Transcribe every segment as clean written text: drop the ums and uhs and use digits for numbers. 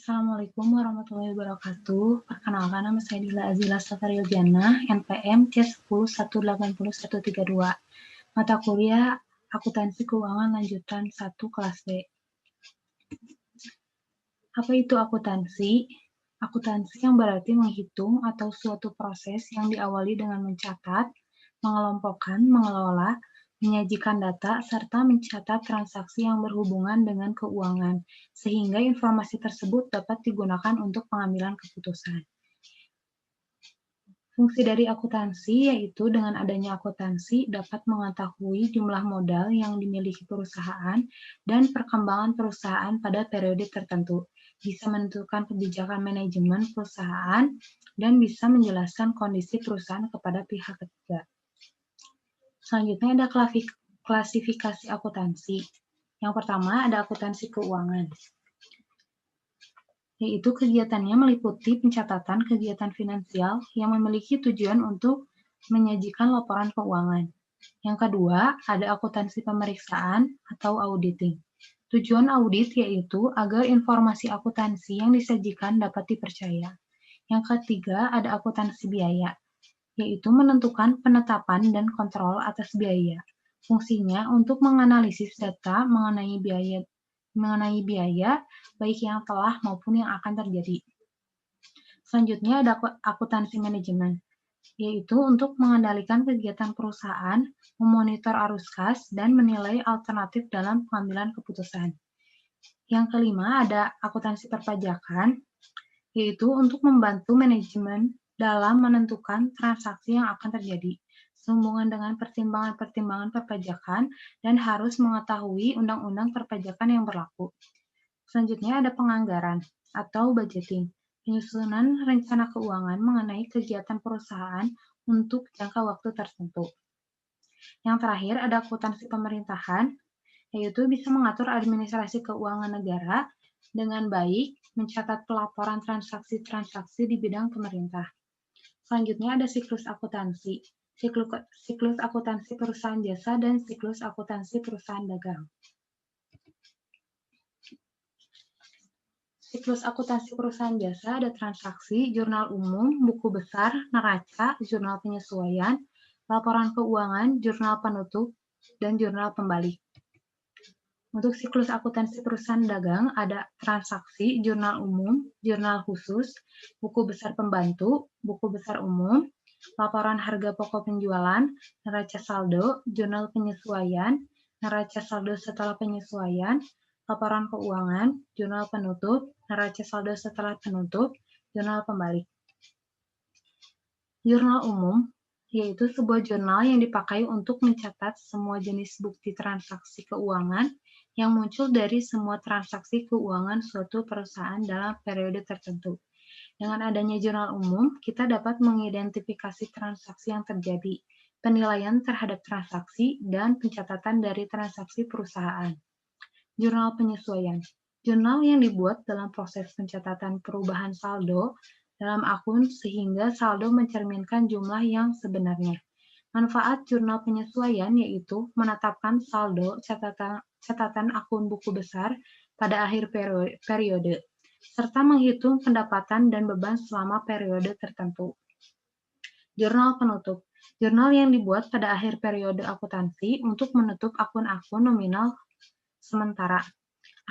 Assalamualaikum warahmatullahi wabarakatuh. Perkenalkan, nama saya Dila Azila Safariyodiana, NPM C10180132. Mata kuliah Akuntansi Keuangan Lanjutan 1 kelas B. Apa itu akuntansi? Akuntansi yang berarti menghitung atau suatu proses yang diawali dengan mencatat, mengelompokkan, mengelola, menyajikan data, serta mencatat transaksi yang berhubungan dengan keuangan, sehingga informasi tersebut dapat digunakan untuk pengambilan keputusan. Fungsi dari akuntansi yaitu dengan adanya akuntansi dapat mengetahui jumlah modal yang dimiliki perusahaan dan perkembangan perusahaan pada periode tertentu, bisa menentukan kebijakan manajemen perusahaan, dan bisa menjelaskan kondisi perusahaan kepada pihak ketiga. Selanjutnya ada klasifikasi akuntansi. Yang pertama ada akuntansi keuangan, yaitu kegiatannya meliputi pencatatan kegiatan finansial yang memiliki tujuan untuk menyajikan laporan keuangan. Yang kedua, ada akuntansi pemeriksaan atau auditing. Tujuan audit yaitu agar informasi akuntansi yang disajikan dapat dipercaya. Yang ketiga, ada akuntansi biaya, yaitu menentukan penetapan dan kontrol atas biaya. Fungsinya untuk menganalisis data mengenai biaya baik yang telah maupun yang akan terjadi. Selanjutnya ada akuntansi manajemen, yaitu untuk mengendalikan kegiatan perusahaan, memonitor arus kas, dan menilai alternatif dalam pengambilan keputusan. Yang kelima ada akuntansi perpajakan, yaitu untuk membantu manajemen dalam menentukan transaksi yang akan terjadi, sehubungan dengan pertimbangan-pertimbangan perpajakan, dan harus mengetahui undang-undang perpajakan yang berlaku. Selanjutnya ada penganggaran atau budgeting, penyusunan rencana keuangan mengenai kegiatan perusahaan untuk jangka waktu tertentu. Yang terakhir ada akuntansi pemerintahan, yaitu bisa mengatur administrasi keuangan negara dengan baik, mencatat pelaporan transaksi-transaksi di bidang pemerintah. Selanjutnya ada siklus akuntansi, siklus akuntansi perusahaan jasa, dan siklus akuntansi perusahaan dagang. Siklus akuntansi perusahaan jasa ada transaksi, jurnal umum, buku besar, neraca, jurnal penyesuaian, laporan keuangan, jurnal penutup, dan jurnal pembalik. Untuk siklus akuntansi perusahaan dagang ada transaksi, jurnal umum, jurnal khusus, buku besar pembantu, buku besar umum, laporan harga pokok penjualan, neraca saldo, jurnal penyesuaian, neraca saldo setelah penyesuaian, laporan keuangan, jurnal penutup, neraca saldo setelah penutup, jurnal pembalik. Jurnal umum yaitu sebuah jurnal yang dipakai untuk mencatat semua jenis bukti transaksi keuangan yang muncul dari semua transaksi keuangan suatu perusahaan dalam periode tertentu. Dengan adanya jurnal umum, kita dapat mengidentifikasi transaksi yang terjadi, penilaian terhadap transaksi, dan pencatatan dari transaksi perusahaan. Jurnal penyesuaian, jurnal yang dibuat dalam proses pencatatan perubahan saldo dalam akun sehingga saldo mencerminkan jumlah yang sebenarnya. Manfaat jurnal penyesuaian yaitu menetapkan saldo catatan akun buku besar pada akhir periode, serta menghitung pendapatan dan beban selama periode tertentu. Jurnal penutup, jurnal yang dibuat pada akhir periode akuntansi untuk menutup akun-akun nominal sementara.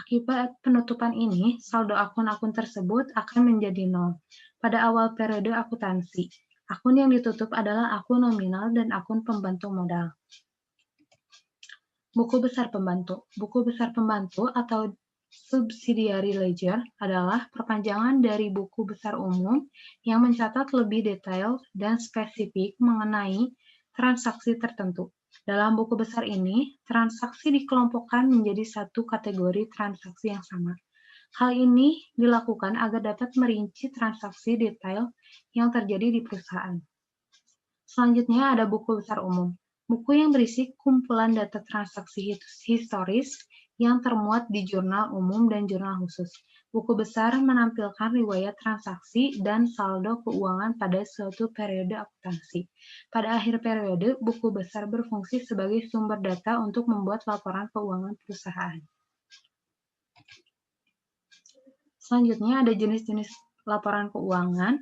Akibat penutupan ini, saldo akun-akun tersebut akan menjadi nol. Pada awal periode akuntansi, akun yang ditutup adalah akun nominal dan akun pembantu modal. Buku besar pembantu. Buku besar pembantu atau subsidiary ledger adalah perpanjangan dari buku besar umum yang mencatat lebih detail dan spesifik mengenai transaksi tertentu. Dalam buku besar ini, transaksi dikelompokkan menjadi satu kategori transaksi yang sama. Hal ini dilakukan agar dapat merinci transaksi detail yang terjadi di perusahaan. Selanjutnya ada buku besar umum. Buku yang berisi kumpulan data transaksi historis yang termuat di jurnal umum dan jurnal khusus. Buku besar menampilkan riwayat transaksi dan saldo keuangan pada suatu periode akuntansi. Pada akhir periode, buku besar berfungsi sebagai sumber data untuk membuat laporan keuangan perusahaan. Selanjutnya ada jenis-jenis laporan keuangan.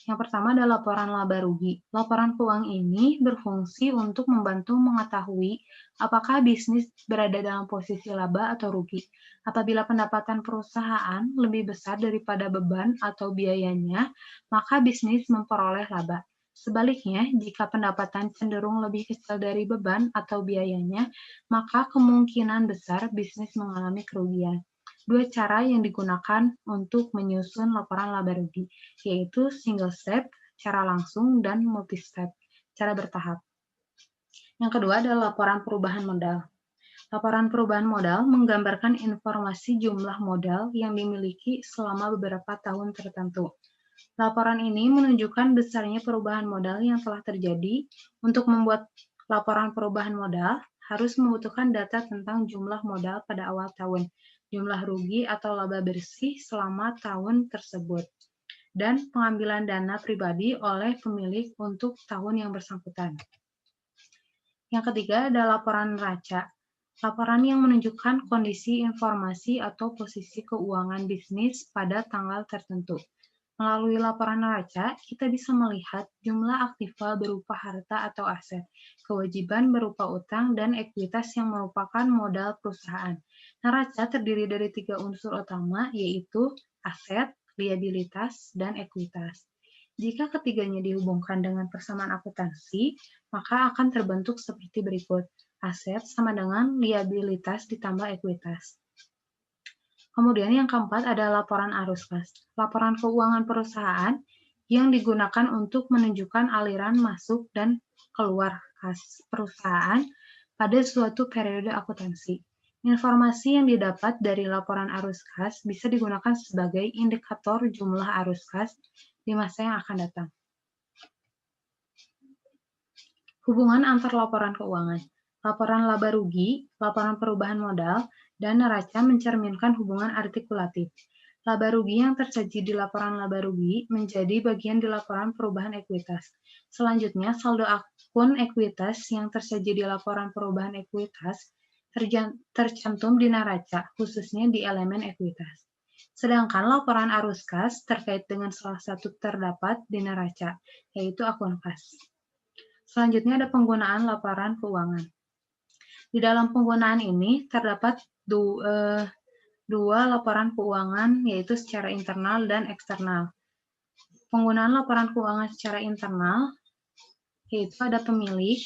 Yang pertama adalah laporan laba rugi. Laporan keuangan ini berfungsi untuk membantu mengetahui apakah bisnis berada dalam posisi laba atau rugi. Apabila pendapatan perusahaan lebih besar daripada beban atau biayanya, maka bisnis memperoleh laba. Sebaliknya, jika pendapatan cenderung lebih kecil dari beban atau biayanya, maka kemungkinan besar bisnis mengalami kerugian. Dua cara yang digunakan untuk menyusun laporan laba rugi, yaitu single step, cara langsung, dan multi-step, cara bertahap. Yang kedua adalah laporan perubahan modal. Laporan perubahan modal menggambarkan informasi jumlah modal yang dimiliki selama beberapa tahun tertentu. Laporan ini menunjukkan besarnya perubahan modal yang telah terjadi. Untuk membuat laporan perubahan modal, harus membutuhkan data tentang jumlah modal pada awal tahun, jumlah rugi atau laba bersih selama tahun tersebut, dan pengambilan dana pribadi oleh pemilik untuk tahun yang bersangkutan. Yang ketiga adalah laporan neraca. Laporan yang menunjukkan kondisi informasi atau posisi keuangan bisnis pada tanggal tertentu. Melalui laporan neraca, kita bisa melihat jumlah aktiva berupa harta atau aset, kewajiban berupa utang, dan ekuitas yang merupakan modal perusahaan. Neraca terdiri dari 3 unsur utama, yaitu aset, liabilitas, dan ekuitas. Jika ketiganya dihubungkan dengan persamaan akuntansi, maka akan terbentuk seperti berikut. Aset sama dengan liabilitas ditambah ekuitas. Kemudian yang keempat ada laporan arus kas. Laporan keuangan perusahaan yang digunakan untuk menunjukkan aliran masuk dan keluar kas perusahaan pada suatu periode akuntansi. Informasi yang didapat dari laporan arus kas bisa digunakan sebagai indikator jumlah arus kas di masa yang akan datang. Hubungan antar laporan keuangan. Laporan laba rugi, laporan perubahan modal, dan neraca mencerminkan hubungan artikulatif. Laba rugi yang tersaji di laporan laba rugi menjadi bagian di laporan perubahan ekuitas. Selanjutnya, saldo akun ekuitas yang tersaji di laporan perubahan ekuitas tercantum di neraca, khususnya di elemen ekuitas. Sedangkan laporan arus kas terkait dengan salah satu terdapat di neraca, yaitu akun kas. Selanjutnya ada penggunaan laporan keuangan. Di dalam penggunaan ini terdapat dua laporan keuangan, yaitu secara internal dan eksternal. Penggunaan laporan keuangan secara internal, yaitu ada pemilik,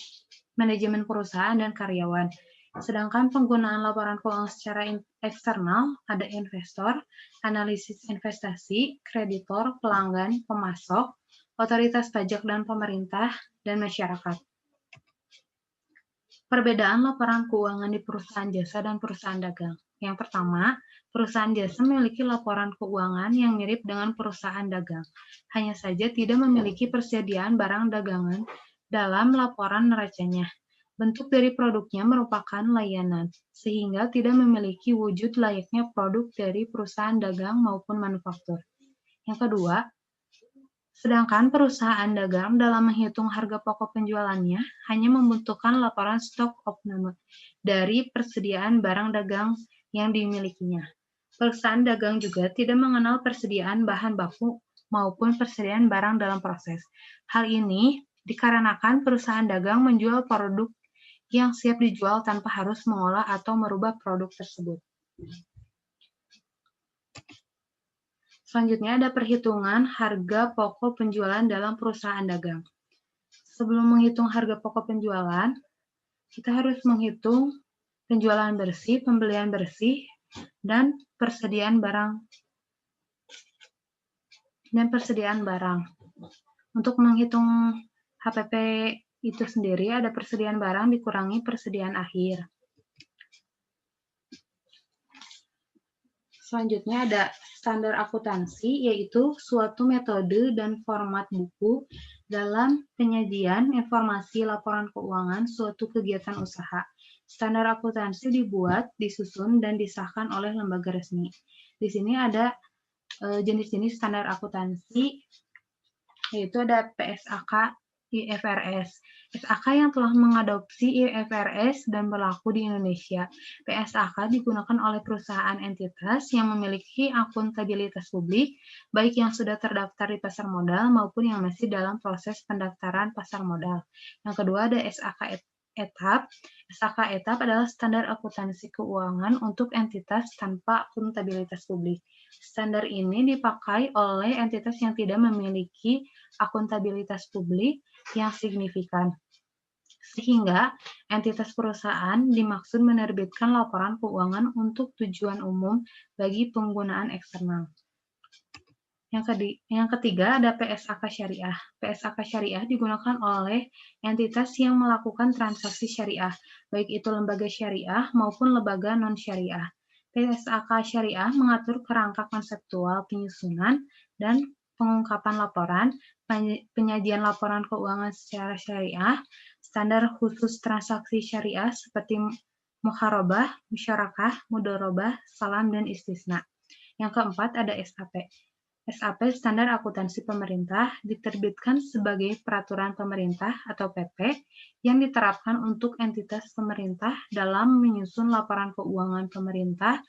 manajemen perusahaan, dan karyawan. Sedangkan penggunaan laporan keuangan secara eksternal, ada investor, analisis investasi, kreditor, pelanggan, pemasok, otoritas pajak dan pemerintah, dan masyarakat. Perbedaan laporan keuangan di perusahaan jasa dan perusahaan dagang. Yang pertama, perusahaan jasa memiliki laporan keuangan yang mirip dengan perusahaan dagang. Hanya saja tidak memiliki persediaan barang dagangan dalam laporan neracanya. Bentuk dari produknya merupakan layanan, sehingga tidak memiliki wujud layaknya produk dari perusahaan dagang maupun manufaktur. Yang kedua, sedangkan perusahaan dagang dalam menghitung harga pokok penjualannya hanya membutuhkan laporan stok opname dari persediaan barang dagang yang dimilikinya. Perusahaan dagang juga tidak mengenal persediaan bahan baku maupun persediaan barang dalam proses. Hal ini dikarenakan perusahaan dagang menjual produk yang siap dijual tanpa harus mengolah atau merubah produk tersebut. Selanjutnya ada perhitungan harga pokok penjualan dalam perusahaan dagang. Sebelum menghitung harga pokok penjualan, kita harus menghitung penjualan bersih, pembelian bersih, dan persediaan barang. Untuk menghitung HPP itu sendiri ada persediaan barang dikurangi persediaan akhir. Selanjutnya ada standar akuntansi, yaitu suatu metode dan format buku dalam penyajian informasi laporan keuangan suatu kegiatan usaha. Standar akuntansi dibuat, disusun, dan disahkan oleh lembaga resmi. Di sini ada jenis-jenis standar akuntansi, yaitu ada PSAK, IFRS. SAK yang telah mengadopsi IFRS dan berlaku di Indonesia. PSAK digunakan oleh perusahaan entitas yang memiliki akuntabilitas publik, baik yang sudah terdaftar di pasar modal maupun yang masih dalam proses pendaftaran pasar modal. Yang kedua ada SAK etap. SAK etap adalah standar akuntansi keuangan untuk entitas tanpa akuntabilitas publik. Standar ini dipakai oleh entitas yang tidak memiliki akuntabilitas publik yang signifikan, sehingga entitas perusahaan dimaksud menerbitkan laporan keuangan untuk tujuan umum bagi penggunaan eksternal. Yang ketiga ada PSAK syariah. PSAK syariah digunakan oleh entitas yang melakukan transaksi syariah, baik itu lembaga syariah maupun lembaga non-syariah. PSAK syariah mengatur kerangka konseptual penyusunan dan pengungkapan laporan, penyajian laporan keuangan secara syariah, standar khusus transaksi syariah seperti muharabah, musyarakah, mudharabah, salam, dan istisna. Yang keempat ada SAP. SAP Standar Akuntansi Pemerintah diterbitkan sebagai peraturan pemerintah atau PP yang diterapkan untuk entitas pemerintah dalam menyusun laporan keuangan pemerintah,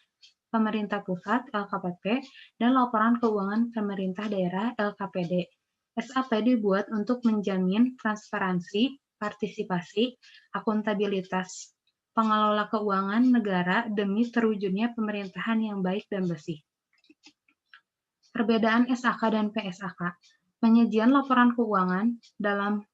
pemerintah pusat LKPP, dan laporan keuangan pemerintah daerah LKPD. SAP dibuat untuk menjamin transparansi, partisipasi, akuntabilitas pengelola keuangan negara demi terwujudnya pemerintahan yang baik dan bersih. Perbedaan SAK dan PSAK. Penyajian laporan keuangan dalam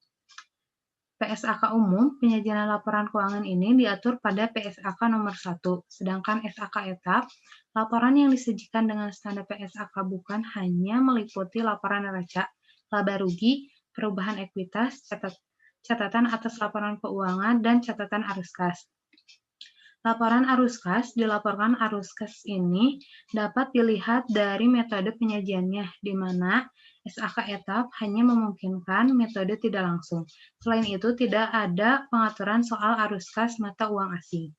PSAK umum, penyajian laporan keuangan ini diatur pada PSAK nomor 1, sedangkan SAK etap, laporan yang disajikan dengan standar PSAK bukan hanya meliputi laporan neraca, laba rugi, perubahan ekuitas, catatan atas laporan keuangan, dan catatan arus kas. Laporan arus kas dilaporkan arus kas ini dapat dilihat dari metode penyajiannya, di mana SAK etap hanya memungkinkan metode tidak langsung. Selain itu, tidak ada pengaturan soal arus kas mata uang asing.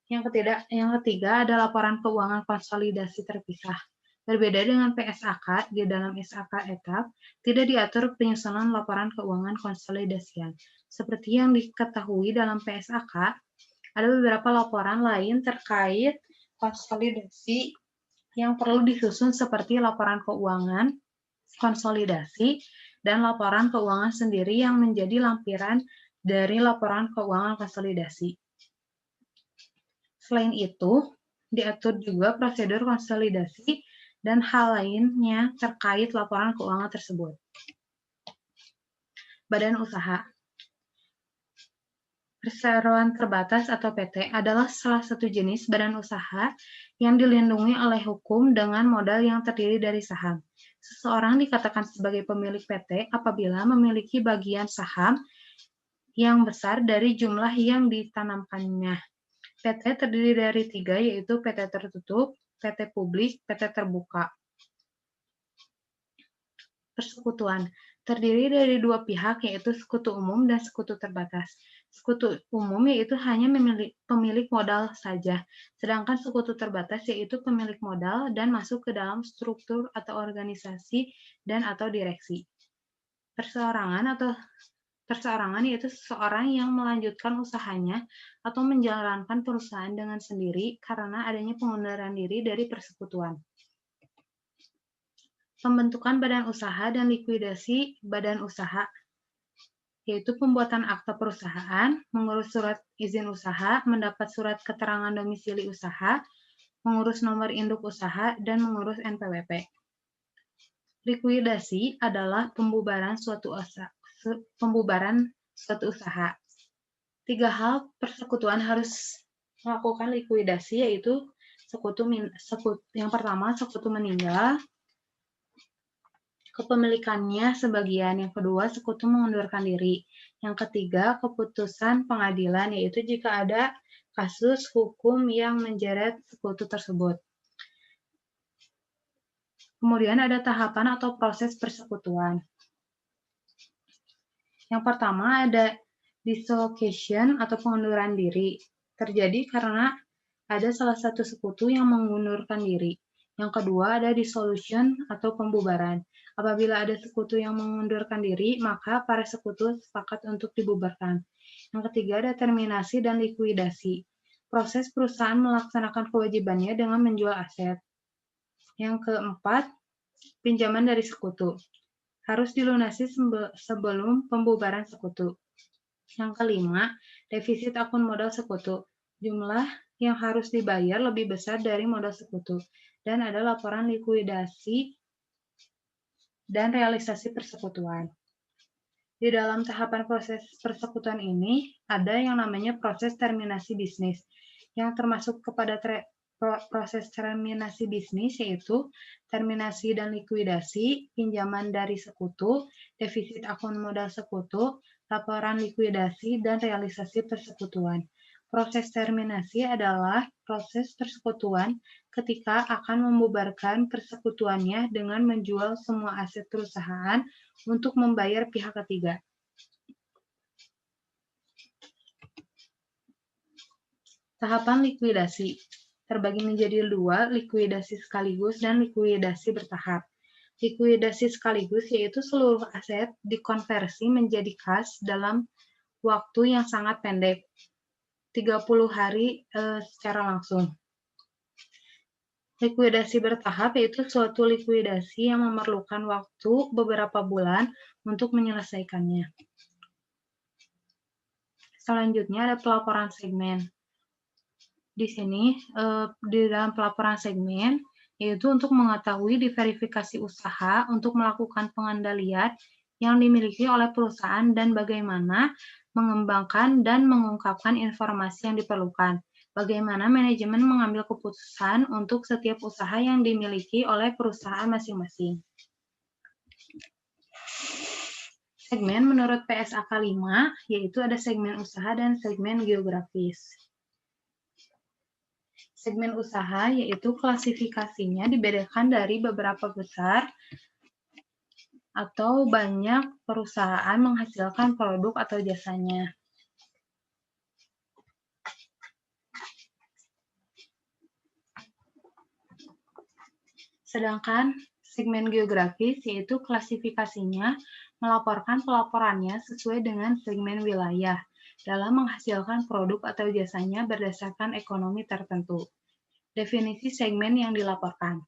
Yang ketiga ada laporan keuangan konsolidasi terpisah. Berbeda dengan PSAK, di dalam SAK etap tidak diatur penyusunan laporan keuangan konsolidasian. Seperti yang diketahui dalam PSAK, ada beberapa laporan lain terkait konsolidasi yang perlu disusun seperti laporan keuangan konsolidasi dan laporan keuangan sendiri yang menjadi lampiran dari laporan keuangan konsolidasi. Selain itu, diatur juga prosedur konsolidasi dan hal lainnya terkait laporan keuangan tersebut. Badan usaha. Perseroan terbatas atau PT adalah salah satu jenis badan usaha yang dilindungi oleh hukum dengan modal yang terdiri dari saham. Seseorang dikatakan sebagai pemilik PT apabila memiliki bagian saham yang besar dari jumlah yang ditanamkannya. PT terdiri dari 3, yaitu PT tertutup, PT publik, PT terbuka. Persekutuan terdiri dari 2 pihak, yaitu sekutu umum dan sekutu terbatas. Sekutu umum yaitu hanya pemilik modal saja, sedangkan sekutu terbatas yaitu pemilik modal dan masuk ke dalam struktur atau organisasi dan atau direksi. Perseorangan yaitu seseorang yang melanjutkan usahanya atau menjalankan perusahaan dengan sendiri karena adanya pengunduran diri dari persekutuan. Pembentukan badan usaha dan likuidasi badan usaha, yaitu pembuatan akta perusahaan, mengurus surat izin usaha, mendapat surat keterangan domisili usaha, mengurus nomor induk usaha, dan mengurus NPWP. Likuidasi adalah pembubaran suatu usaha. 3 hal persekutuan harus melakukan likuidasi, yaitu yang pertama sekutu meninggal, kepemilikannya sebagian, yang kedua sekutu mengundurkan diri, yang ketiga keputusan pengadilan, yaitu jika ada kasus hukum yang menjerat sekutu tersebut. Kemudian ada tahapan atau proses persekutuan. Yang pertama ada dissociation atau pengunduran diri, terjadi karena ada salah satu sekutu yang mengundurkan diri. Yang kedua ada dissolution atau pembubaran. Apabila ada sekutu yang mengundurkan diri, maka para sekutu sepakat untuk dibubarkan. Yang ketiga ada terminasi dan likuidasi. Proses perusahaan melaksanakan kewajibannya dengan menjual aset. Yang keempat, pinjaman dari sekutu. Harus dilunasi sebelum pembubaran sekutu. Yang kelima, defisit akun modal sekutu. Jumlah yang harus dibayar lebih besar dari modal sekutu. Dan ada laporan likuidasi dan realisasi persekutuan. Di dalam tahapan proses persekutuan ini, ada yang namanya proses terminasi bisnis, yang termasuk kepada proses terminasi bisnis yaitu terminasi dan likuidasi, pinjaman dari sekutu, defisit akun modal sekutu, laporan likuidasi, dan realisasi persekutuan. Proses terminasi adalah proses persekutuan ketika akan membubarkan persekutuannya dengan menjual semua aset perusahaan untuk membayar pihak ketiga. Tahapan likuidasi terbagi menjadi dua, likuidasi sekaligus dan likuidasi bertahap. Likuidasi sekaligus yaitu seluruh aset dikonversi menjadi kas dalam waktu yang sangat pendek, 30 hari secara langsung. Likuidasi bertahap yaitu suatu likuidasi yang memerlukan waktu beberapa bulan untuk menyelesaikannya. Selanjutnya ada pelaporan segmen. Di sini, di dalam pelaporan segmen, yaitu untuk mengetahui diverifikasi usaha untuk melakukan pengendalian yang dimiliki oleh perusahaan dan bagaimana mengembangkan dan mengungkapkan informasi yang diperlukan. Bagaimana manajemen mengambil keputusan untuk setiap usaha yang dimiliki oleh perusahaan masing-masing. Segmen menurut PSAK 5, yaitu ada segmen usaha dan segmen geografis. Segmen usaha yaitu klasifikasinya dibedakan dari beberapa besar atau banyak perusahaan menghasilkan produk atau jasanya. Sedangkan segmen geografis yaitu klasifikasinya melaporkan pelaporannya sesuai dengan segmen wilayah dalam menghasilkan produk atau jasanya berdasarkan ekonomi tertentu. Definisi segmen yang dilaporkan.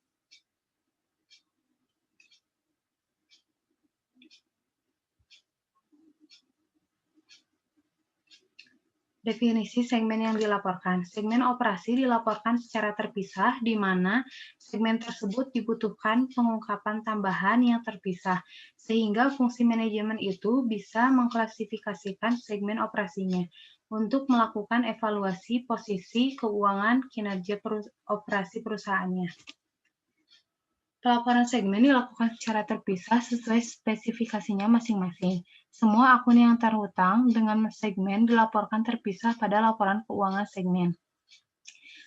Definisi segmen yang dilaporkan. Segmen operasi dilaporkan secara terpisah, di mana segmen tersebut dibutuhkan pengungkapan tambahan yang terpisah, sehingga fungsi manajemen itu bisa mengklasifikasikan segmen operasinya untuk melakukan evaluasi posisi keuangan kinerja operasi perusahaannya. Pelaporan segmen dilakukan secara terpisah sesuai spesifikasinya masing-masing. Semua akun yang terhutang dengan segmen dilaporkan terpisah pada laporan keuangan segmen.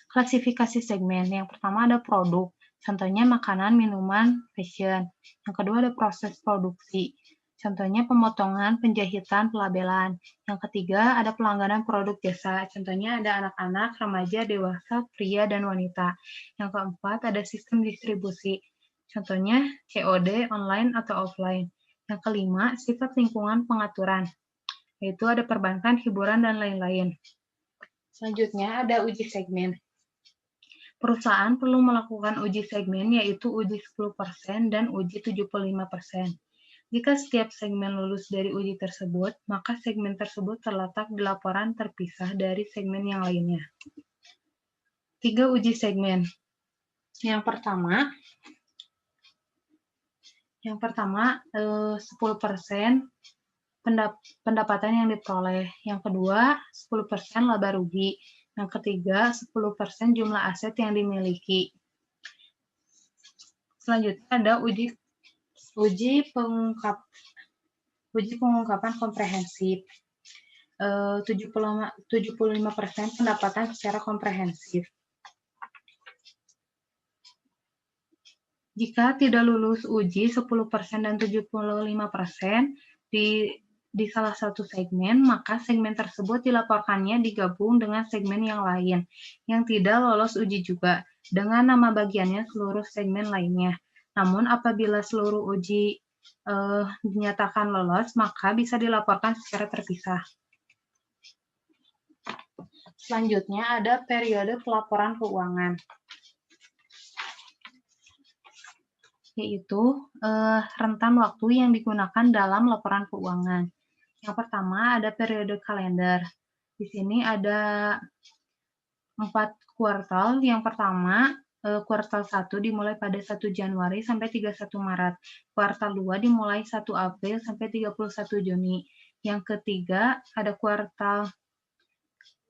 Klasifikasi segmen. Yang pertama ada produk, contohnya makanan, minuman, fashion. Yang kedua ada proses produksi, contohnya pemotongan, penjahitan, pelabelan. Yang ketiga ada pelanggaran produk jasa, contohnya ada anak-anak, remaja, dewasa, pria, dan wanita. Yang keempat ada sistem distribusi, contohnya COD, online atau offline. Yang kelima, sifat lingkungan pengaturan, yaitu ada perbankan, hiburan, dan lain-lain. Selanjutnya ada uji segmen. Perusahaan perlu melakukan uji segmen, yaitu uji 10% dan uji 75%. Jika setiap segmen lulus dari uji tersebut, maka segmen tersebut terletak di laporan terpisah dari segmen yang lainnya. 3 uji segmen. Yang pertama 10% pendapatan yang diperoleh. Yang kedua, 10% laba rugi. Yang ketiga, 10% jumlah aset yang dimiliki. Selanjutnya ada uji pengungkapan komprehensif. 75% pendapatan secara komprehensif. Jika tidak lulus uji 10% dan 75%, di salah satu segmen, maka segmen tersebut dilaporkannya digabung dengan segmen yang lain yang tidak lolos uji juga dengan nama bagiannya seluruh segmen lainnya. Namun apabila seluruh uji dinyatakan lolos, maka bisa dilaporkan secara terpisah. Selanjutnya ada periode pelaporan keuangan, yaitu rentan waktu yang digunakan dalam laporan keuangan. Yang pertama ada periode kalender. Di sini ada 4 kuartal. Yang pertama, kuartal 1 dimulai pada 1 Januari sampai 31 Maret. Kuartal 2 dimulai 1 April sampai 31 Juni. Yang ketiga, ada kuartal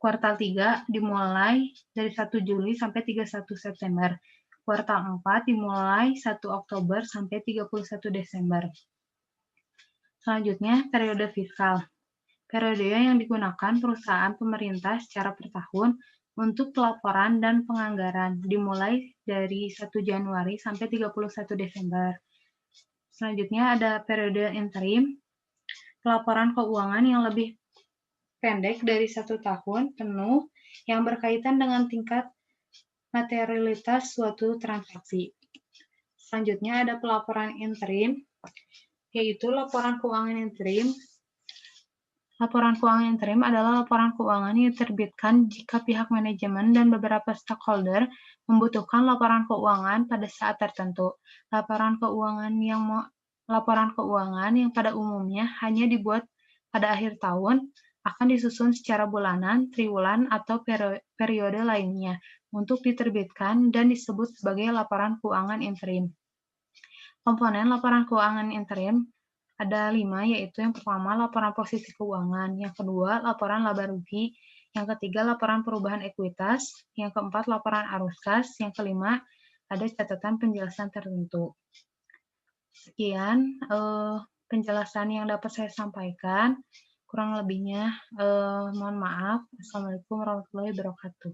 3 dimulai dari 1 Juli sampai 31 September. Kuartal 4 dimulai 1 Oktober sampai 31 Desember. Selanjutnya, periode fiskal. Periode yang digunakan perusahaan pemerintah secara per tahun untuk pelaporan dan penganggaran, dimulai dari 1 Januari sampai 31 Desember. Selanjutnya ada periode interim, pelaporan keuangan yang lebih pendek dari 1 tahun penuh yang berkaitan dengan tingkat materialitas suatu transaksi. Selanjutnya ada pelaporan interim, yaitu laporan keuangan interim. Laporan keuangan interim adalah laporan keuangan yang diterbitkan jika pihak manajemen dan beberapa stakeholder membutuhkan laporan keuangan pada saat tertentu. Laporan keuangan yang pada umumnya hanya dibuat pada akhir tahun akan disusun secara bulanan, triwulan, atau periode lainnya untuk diterbitkan dan disebut sebagai laporan keuangan interim. Komponen laporan keuangan interim ada 5, yaitu yang pertama laporan posisi keuangan, yang kedua laporan laba rugi, yang ketiga laporan perubahan ekuitas, yang keempat laporan arus kas, yang kelima ada catatan penjelasan tertentu. Sekian penjelasan yang dapat saya sampaikan. Kurang lebihnya mohon maaf. Assalamualaikum warahmatullahi wabarakatuh.